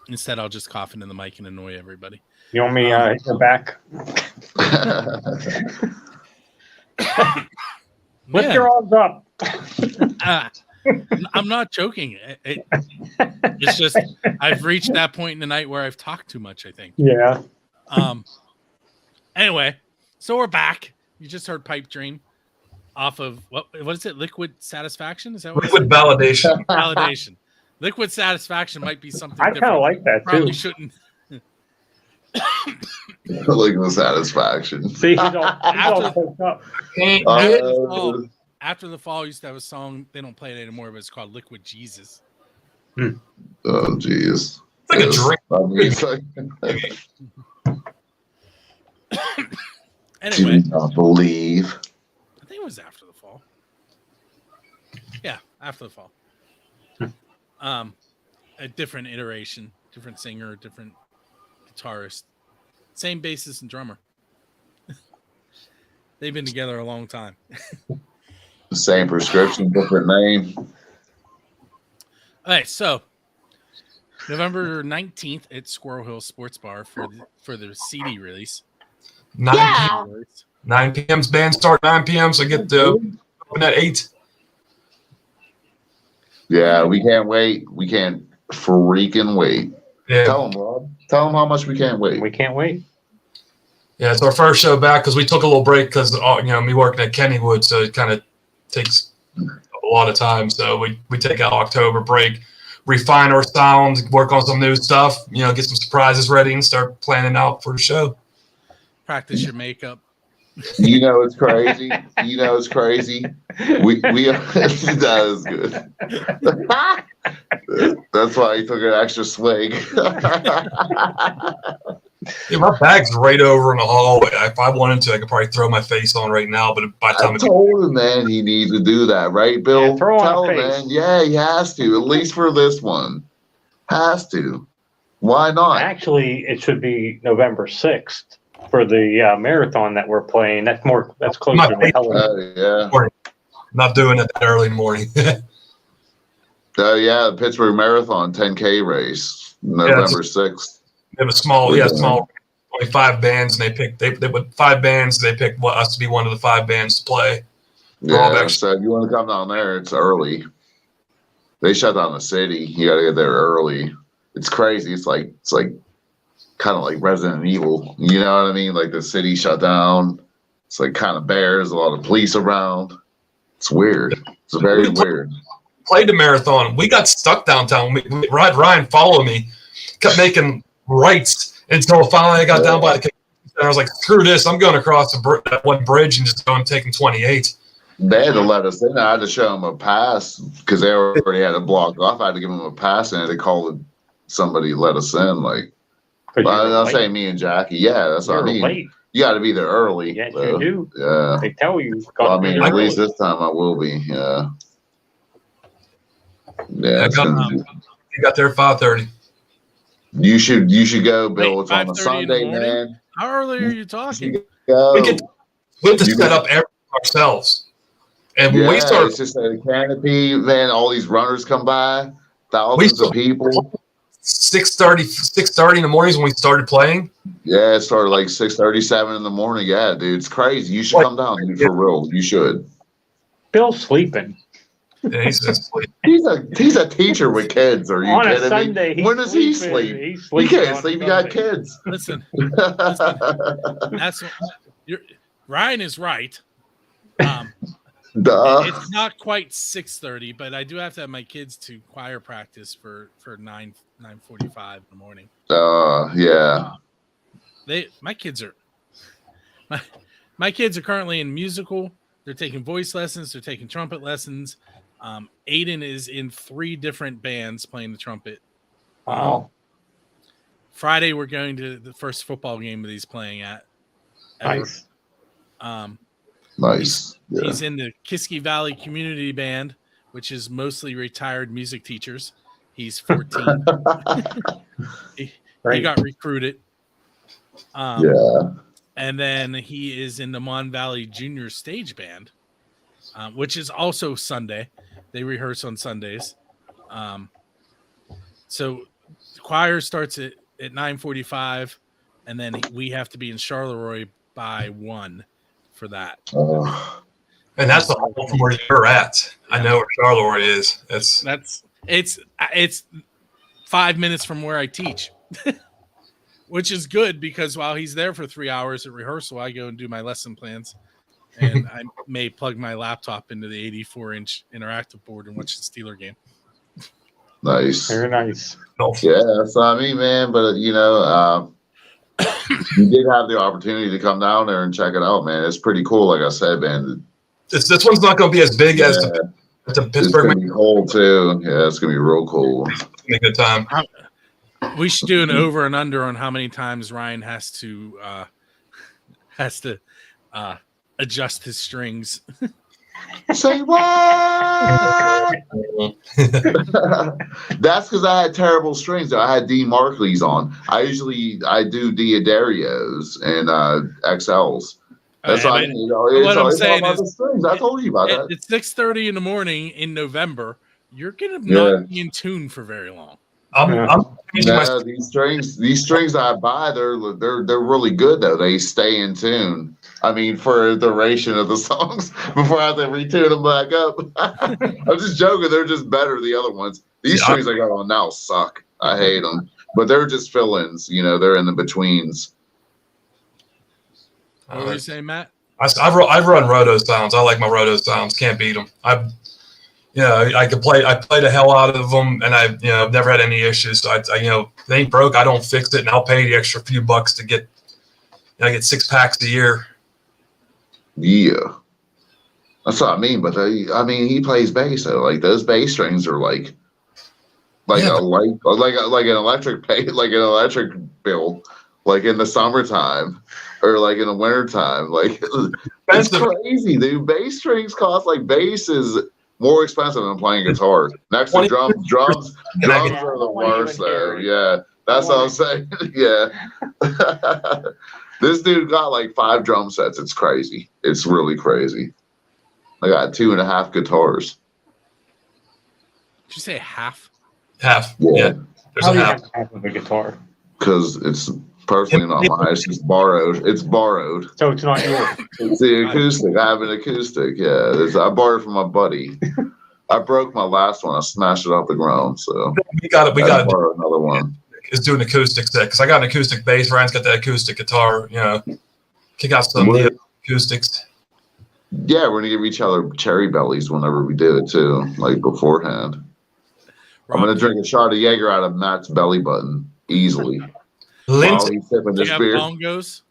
instead I'll just cough into the mic and annoy everybody. You want me to go back? Lift your arms up. I'm not joking. It's just I've reached that point in the night where I've talked too much, I think. Yeah. Anyway, so we're back. You just heard Pipedream off of what is it? Liquid Satisfaction? Is that what Liquid Validation? Validation. Liquid Satisfaction might be something I kind of like that Probably too. shouldn't. Liquid Satisfaction. See, he's all poked up. After the Fall used to have a song. They don't play it anymore, but it's called Liquid Jesus. Oh, jeez. It's like a drink. I mean, it's like, Anyway, do not believe. I think it was After the Fall. Yeah, After the Fall. A different iteration, different singer, different guitarist, same bassist and drummer. They've been together a long time. Same prescription, different name. All right, so November 19th at Squirrel Hill Sports Bar for the CD release. 9 p.m. 9 p.m.'s band start 9 p.m. So get the open at 8. Yeah, we can't wait. We can't freaking wait. Yeah. Tell them, Rob. Tell them how much we can't wait. We can't wait. Yeah, it's our first show back because we took a little break because me working at Kennywood, so it kind of takes a lot of time. So we take out October break, refine our sound, work on some new stuff, get some surprises ready, and start planning out for the show. Practice your makeup. You know it's crazy. It's crazy. We that is good. That's why he took an extra swig. Yeah, my bag's right over in the hallway. If I wanted to, I could probably throw my face on right now. But by the time I told him, man, he needs to do that, right, Bill? Yeah, throw Tell on him, face. man. Yeah, he has to, at least for this one. Has to. Why not? Actually, it should be November 6th for the marathon that we're playing. That's closer to Helen. Yeah. not doing it that early in the morning. Yeah, the Pittsburgh Marathon 10K race, November 6th. They have a small, only 5 bands, and they put 5 bands. They picked us to be one of the 5 bands to play. Yeah, so if you want to come down there, it's early. They shut down the city. You got to get there early. It's crazy. It's like kind of like Resident Evil. You know what I mean? Like the city shut down. It's like kind of bears, a lot of police around. It's weird. It's very weird. Played the marathon. We got stuck downtown. Ryan followed me, kept making rights until finally I got down by the. And I was like, "Screw this! I'm going across that one bridge and just going taking 28." They had to let us in. I had to show them a pass because they already had it blocked off. I had to give them a pass, and they called somebody let us in. Like, I'll say me and Jackie. Yeah, that's what I mean. Late. You got to be there early. Yes, you do. Yeah. They tell you. Well, I mean, at least this time I will be. Yeah. Yeah. You got there at 5:30. You should go, Bill. Wait, it's on a 5:30 Sunday, in the morning? man. How early are you talking? Go. We have to set up everything ourselves. And when we it's start, just a canopy, man. All these runners come by, thousands of people. 6:30 in the mornings when we started playing. Yeah, it started like 6:37 in the morning. Yeah, dude, it's crazy. You should come down, dude, for real. You should. Bill's sleeping. Yeah, he's asleep. He's a teacher with kids. Are you On a kidding Sunday, me? When does he sleep? He can't sleep. He got kids. Listen, that's Ryan is right. Duh. It's not quite 6:30, but I do have to have my kids to choir practice for 9:45 in the morning. Yeah. My kids are currently in musical. They're taking voice lessons. They're taking trumpet lessons. Aiden is in 3 different bands playing the trumpet. Wow. Friday, we're going to the first football game that he's playing at. Ever. Nice. Nice. He's in the Kiski Valley Community Band, which is mostly retired music teachers. He's 14. he got recruited. And then he is in the Mon Valley Junior Stage Band, which is also Sunday. They rehearse on Sundays. So the choir starts at 9:45, and then we have to be in Charleroi by 1 for that. And that's the whole from where you're at. I know where Charleroi is. It's 5 minutes from where I teach, which is good because while he's there for 3 hours at rehearsal, I go and do my lesson plans, and I may plug my laptop into the 84-inch interactive board and watch the Steeler game. Nice. Very nice. Yeah, that's what I mean, man. But you did have the opportunity to come down there and check it out, man. It's pretty cool. Like I said, man. This one's not going to be as big as the Pittsburgh. It's going to be cool too. Yeah, it's going to be real cool. It's gonna be a good time. We should do an over and under on how many times Ryan has to adjust his strings. Say what? That's because I had terrible strings. I had D Markleys on. I do Diodarios and XLs. That's what I'm saying. Is, the strings. I told you about that. It's 6:30 in the morning in November. You're gonna not be in tune for very long. These strings I buy, they're really good though. They stay in tune. I mean, for the duration of the songs before I have to retune them back up. I'm just joking. They're just better than the other ones. These strings I got on now suck. I hate them, but they're just fill-ins. They're in the betweens. What were you saying, Matt? I've run roto sounds. I like my roto sounds. Can't beat them. I play the hell out of them, and I've never had any issues. So they ain't broke. I don't fix it, and I'll pay the extra few bucks to get. I get 6 packs a year. Yeah, that's what I mean. But he plays bass, so like those bass strings are like an electric bill, like in the summertime or like in the wintertime. Like it's crazy, dude. Bass strings cost bass is more expensive than playing guitar. Next to drums. Drums are the worst though. Yeah, that's what I'm saying. Yeah. This dude got 5 drum sets. It's crazy. It's really crazy. I got 2.5 guitars. Did you say half? Half. Yeah. There's a half of a guitar. Because it's personally not mine. It's just borrowed. It's borrowed. So it's not yours. It's the acoustic. I have an acoustic. Yeah. I borrowed it from my buddy. I broke my last one. I smashed it off the ground. So we got to borrow another one. Is doing acoustic set because I got an acoustic bass. Ryan's got that acoustic guitar. Kick out some acoustics. Yeah, we're gonna give each other cherry bellies whenever we do it too, beforehand. I'm gonna drink a shot of Jaeger out of Matt's belly button easily. While he's sipping this beer. Bongos?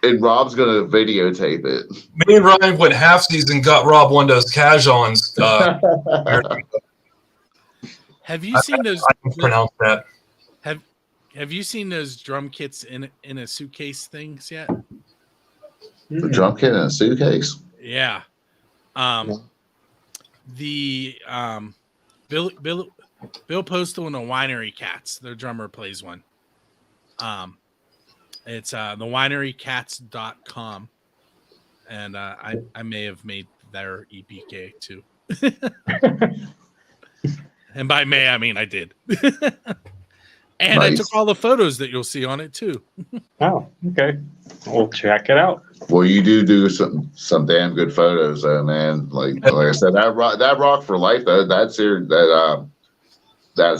And Rob's gonna videotape it. Me and Ryan went half season, got Rob one of those Cajons. Have you seen those? I can pronounce that. Have you seen those drum kits in a suitcase things yet? The drum kit in a suitcase? Yeah. The Bill Postal and the Winery Cats. Their drummer plays one. It's thewinerycats.com. And I may have made their EPK too. And by may I mean I did. And nice. I took all the photos that you'll see on it too. Oh, okay. We'll check it out. Well, you do some damn good photos, though, man. Like I said, that rock for life. That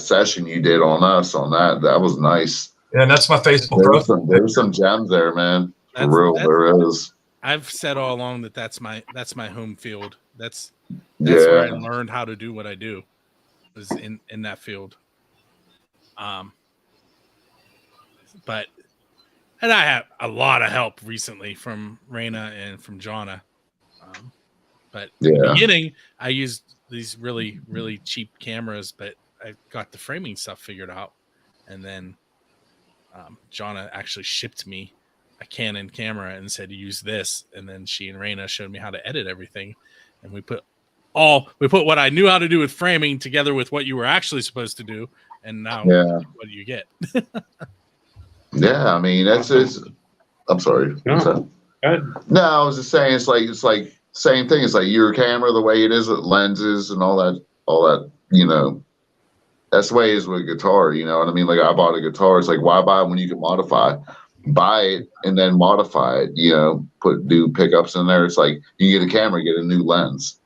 session you did on us on that was nice. Yeah, and that's my Facebook profile. There's some gems there, man. For real, there is. I've said all along that that's my home field. That's where I learned how to do what I do, was in that field. But and I have a lot of help recently from Raina and from Jonna. But in the beginning, I used these really, really cheap cameras, but I got the framing stuff figured out. And then Jonna actually shipped me a Canon camera and said, use this. And then she and Raina showed me how to edit everything. And we put what I knew how to do with framing together with what you were actually supposed to do. And now what do you get? Yeah, I mean, I'm sorry. No, no, I was just saying, it's like same thing. It's like your camera, the way it is with lenses and all that, that's the way it is with guitar. You know what I mean? Like, I bought a guitar. It's like, why buy it when you can modify? Buy it and then modify it. Put new pickups in there. It's like you get a camera, get a new lens,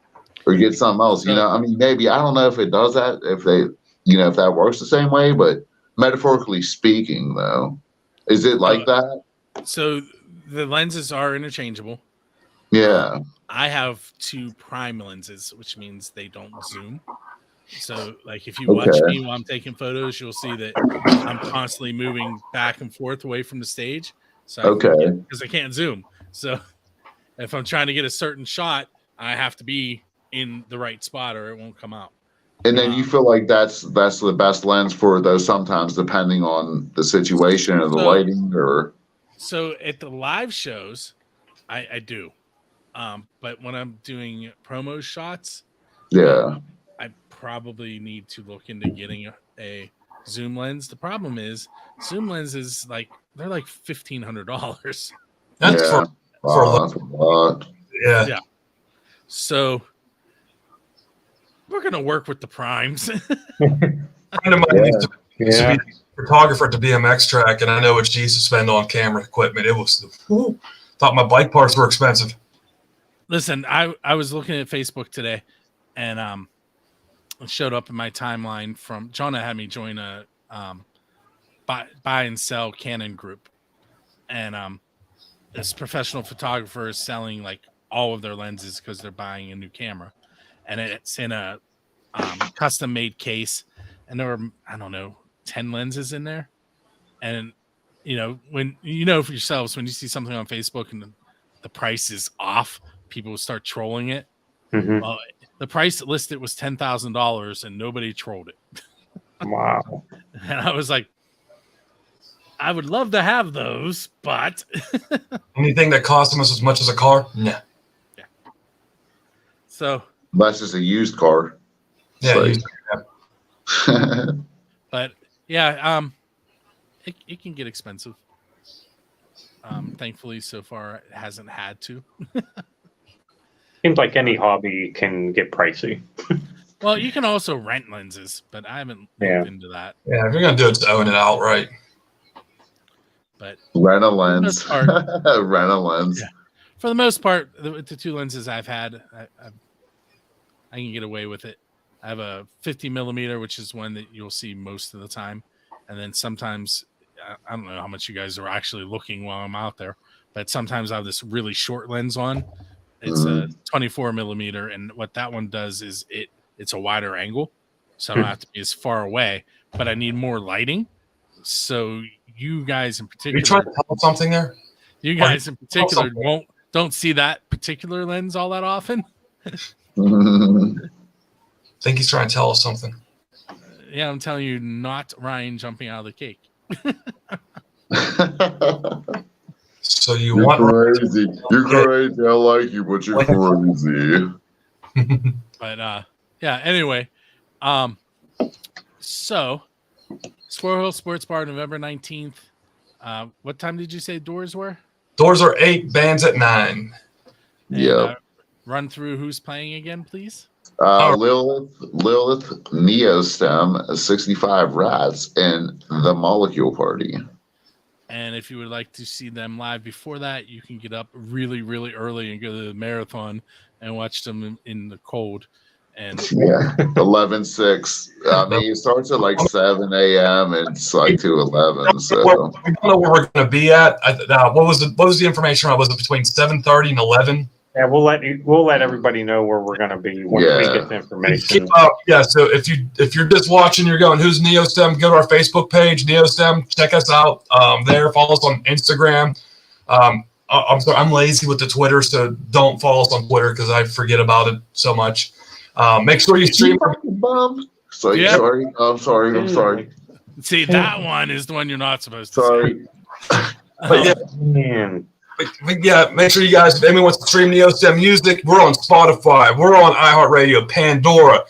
or get something else. I mean, maybe, I don't know if it does that, if that works the same way, but metaphorically speaking, though, is it like that? So the lenses are interchangeable. Yeah. I have 2 prime lenses, which means they don't zoom. So, like, if you watch me while I'm taking photos, you'll see that I'm constantly moving back and forth away from the stage. So, because I can't zoom. So, if I'm trying to get a certain shot, I have to be in the right spot, or it won't come out. And then you feel like that's the best lens for those sometimes, depending on the situation or the lighting, or. So at the live shows, I do. But when I'm doing promo shots, I probably need to look into getting a zoom lens. The problem is zoom lenses, they're like $1,500. That's for that's a lot. Yeah. So we're gonna work with the primes. A friend of mine used to be a photographer at the BMX track, and I know what she used to spend on camera equipment. It was thought my bike parts were expensive. Listen, I was looking at Facebook today, and it showed up in my timeline from Jonna had me join a buy and sell Canon group, and this professional photographer is selling like all of their lenses because they're buying a new camera, and it's in a custom made case, and there were, I don't know, 10 lenses in there. And when for yourselves, when you see something on Facebook and the price is off, people start trolling it. Mm-hmm. Well, the price listed was $10,000 and nobody trolled it. Wow. And I was like, I would love to have those, but anything that costs them as much as a car, no. Yeah. So unless it's a used car. Yeah. But yeah, it can get expensive. Thankfully, so far it hasn't had to. Seems like any hobby can get pricey. Well, you can also rent lenses, but I haven't looked into that. Yeah, if you're gonna do it, own it outright. But rent a lens. Rent a lens. Yeah. For the most part, the 2 lenses I've had, I can get away with it. I have a 50 millimeter, which is one that you'll see most of the time. And then sometimes, I don't know how much you guys are actually looking while I'm out there, but sometimes I have this really short lens on. It's a 24 millimeter. And what that one does is it's a wider angle. So I don't have to be as far away, but I need more lighting. So you guys in particular. Are you trying to tell something there? You guys in particular don't see that particular lens all that often. I think he's trying to tell us something. Yeah, I'm telling you, not Ryan jumping out of the cake. So you're crazy. You're crazy. I like you, but you're crazy. But yeah. Anyway, so Squirrel Hill Sports Bar, November 19th. What time did you say doors were? Doors are 8, bands at 9. Yeah. Run through who's playing again, please. Lilith, Neostem, 65 Rats, and the Molecule Party. And if you would like to see them live before that, you can get up really, really early and go to the marathon and watch them in the cold. And yeah, 11:06. I mean, it starts at like 7 a.m. and it's like to 11. So we don't know where we're going to be at. What was the information? Was it between 7:30 and 11? Yeah, we'll let everybody know where we're going to be when we get the information. So if you're just watching, you're going, who's Neostem? Go to our Facebook page, Neostem. Check us out there. Follow us on Instagram. I'm sorry, I'm lazy with the Twitter, so don't follow us on Twitter because I forget about it so much. Make sure you stream. Sorry. I'm sorry. See, that one is the one you're not supposed to. Sorry. But yeah, Man. yeah, make sure you guys, if anyone wants to stream Neostem Music, we're on Spotify, we're on iHeartRadio, Pandora,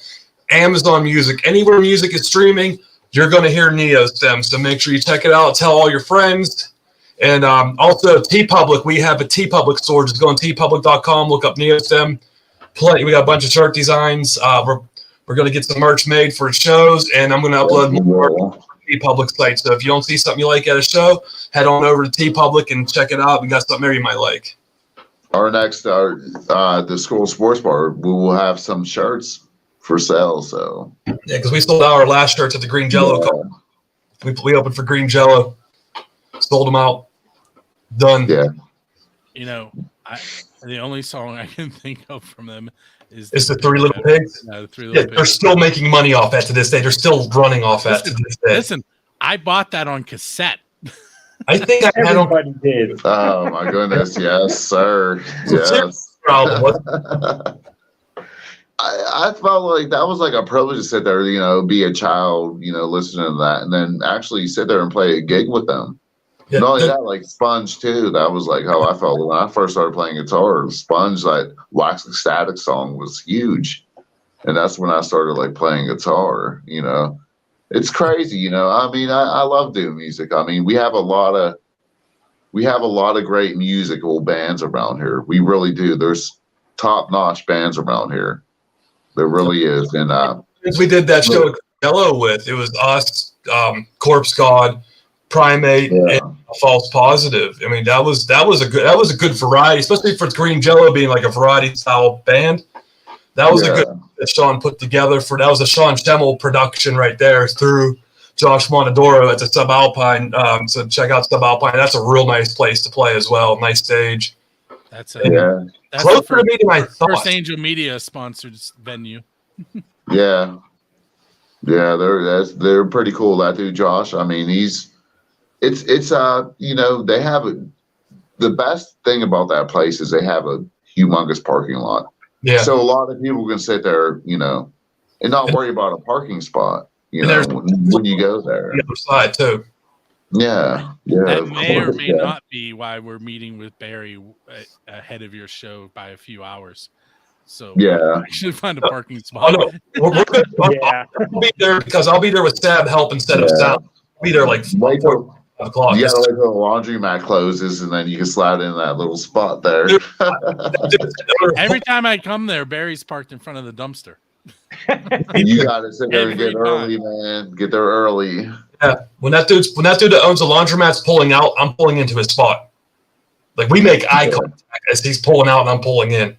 Amazon Music. Anywhere music is streaming, you're going to hear Neostem. So make sure you check it out. Tell all your friends. And also TeePublic, we have a TeePublic store. Just go on teepublic.com, look up Neostem. We got a bunch of shirt designs. We're going to get some merch made for shows, and I'm going to upload more to the TeePublic site. So if you don't see something you like at a show, head on over to TeePublic and check it out. We got something there you might like. Our next, the Squirrel Sports Bar, we will have some shirts for sale. So yeah, because we sold out our last shirts at the Green Jello. Yeah. We opened for Green Jello, sold them out, done. Yeah. You know, the only song I can think of from them is the Three Little Pigs. No, the Three Little Pigs. They're still making money off that to this day. They're still running off that to this day. Listen, I bought that on cassette. I think I had Everybody did. Oh my goodness, yes, sir. Yes. I felt like that was like a privilege to sit there, be a child, listening to that, and then actually sit there and play a gig with them. Yeah, not only that, like Sponge too. That was like how I felt when I first started playing guitar. Sponge, like Wax Ecstatic song was huge, and that's when I started like playing guitar. It's crazy. I mean, I love doing music. I mean, we have a lot of great musical bands around here. We really do. There's top-notch bands around here. There really is. And we did that show at Jello with, it was us, Corpse God, Primate, and False Positive. I mean, that was a good variety, especially for Green Jello being like a variety style band. That was a good that Sean put together that was a Sean Schemmel production right there through Josh Montadoro at the Subalpine. So check out Subalpine. That's a real nice place to play as well. Nice stage. That's closer to me than I thought. First Angel Media sponsored venue. Yeah, they're pretty cool. That dude Josh. I mean, they have the best thing about that place is they have a humongous parking lot. Yeah. So a lot of people can sit there, and not worry about a parking spot, when you go there. The other side too. Yeah. That may or may not be why we're meeting with Barry ahead of your show by a few hours. So actually find a parking spot. Oh, no. We're good. I'll be there because I'll be there with Sab help instead of Sab. I'll be there like 4 o'clock. You gotta wait till the laundromat closes and then you can slide in that little spot there. Every time I come there, Barry's parked in front of the dumpster. You gotta sit there and get early, man. Get there early. Yeah. When that dude that owns the laundromat's pulling out, I'm pulling into his spot. Like we make eye contact as he's pulling out and I'm pulling in.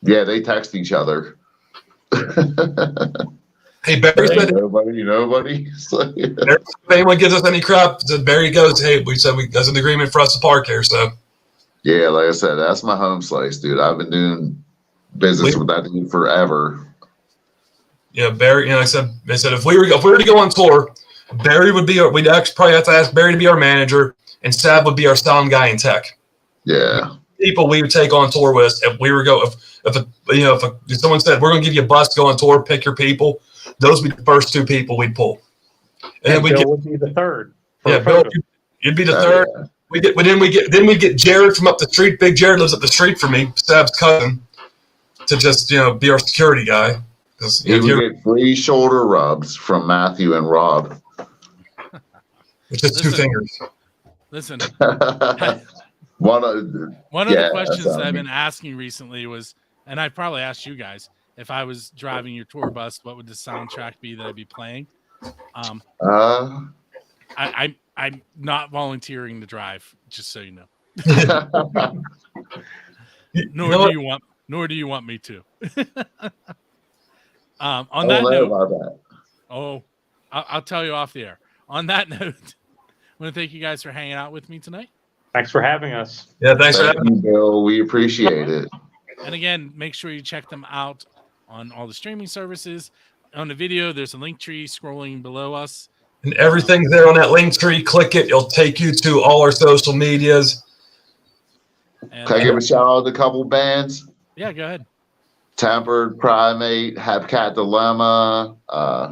Yeah, they text each other. Hey, Barry said nobody. If anyone gives us any crap, Barry goes, hey, we said there's an agreement for us to park here. So yeah, like I said, that's my home slice, dude. I've been doing business with that dude forever. Yeah, Barry. I said if we were to go on tour, Barry would be. We'd actually probably have to ask Barry to be our manager, and Sab would be our sound guy and tech. Yeah. People we would take on tour with if we were if someone said we're going to give you a bus to go on tour, pick your people. Those would be the first 2 people we'd pull, and then Bill would be the third. Yeah, Bill, you'd be the third. Yeah. Then we get Jared from up the street. Big Jared lives up the street from me, Sab's cousin, to just be our security guy. He would get free shoulder rubs from Matthew and Rob. Which is 2 fingers. Listen. One of the questions that I've been asking recently was, and I probably asked you guys, if I was driving your tour bus, what would the soundtrack be that I'd be playing? I'm not volunteering to drive, just so you know. Nor do you want me to. On I that don't know note, about that. I'll tell you off the air. On that note, I want to thank you guys for hanging out with me tonight. Thanks for having us. Yeah, thanks for Thank having me. you, Bill. We appreciate it. And again, make sure you check them out on all the streaming services. On the video, there's a link tree scrolling below us. And everything's there on that link tree. Click it. It'll take you to all our social medias. And, Can I give a shout out to a couple bands? Yeah, go ahead. Tempered Primate, Hepcat Dilemma,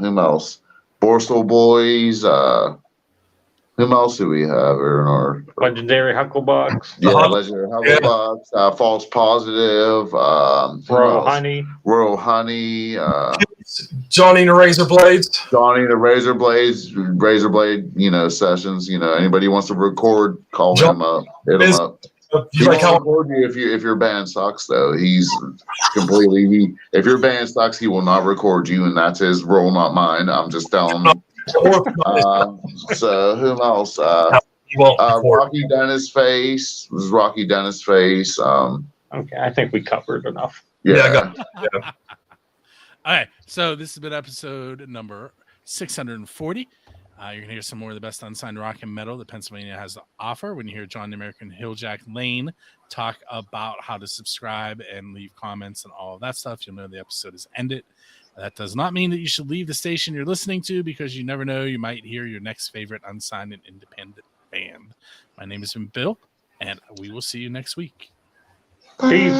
whom else? Borstal Boys, whom else do we have in our Legendary Hucklebucks. Yeah, Legendary Hucklebucks, False Positive, Royal Honey. Royal Honey, Johnny and the Razor Blades. Johnny the Razor Blades, Razor Blade, sessions. Anybody wants to record, call him up, hit him up. He You like won't how record you if your band sucks, though. He's completely. If your band sucks, he will not record you, and that's his role, not mine. I'm just telling him. So who else? you won't record. Rocky Dennis Face. This is Rocky Dennis Face. Okay, I think we covered enough. Yeah, I Yeah. got All right. So this has been episode number 640. You're going to hear some more of the best unsigned rock and metal that Pennsylvania has to offer when you hear John the American Hilljack Lane talk about how to subscribe and leave comments and all of that stuff. You'll know the episode is ended. That does not mean that you should leave the station you're listening to, because you never know, you might hear your next favorite unsigned and independent band. My name has been Bill, and we will see you next week. Peace.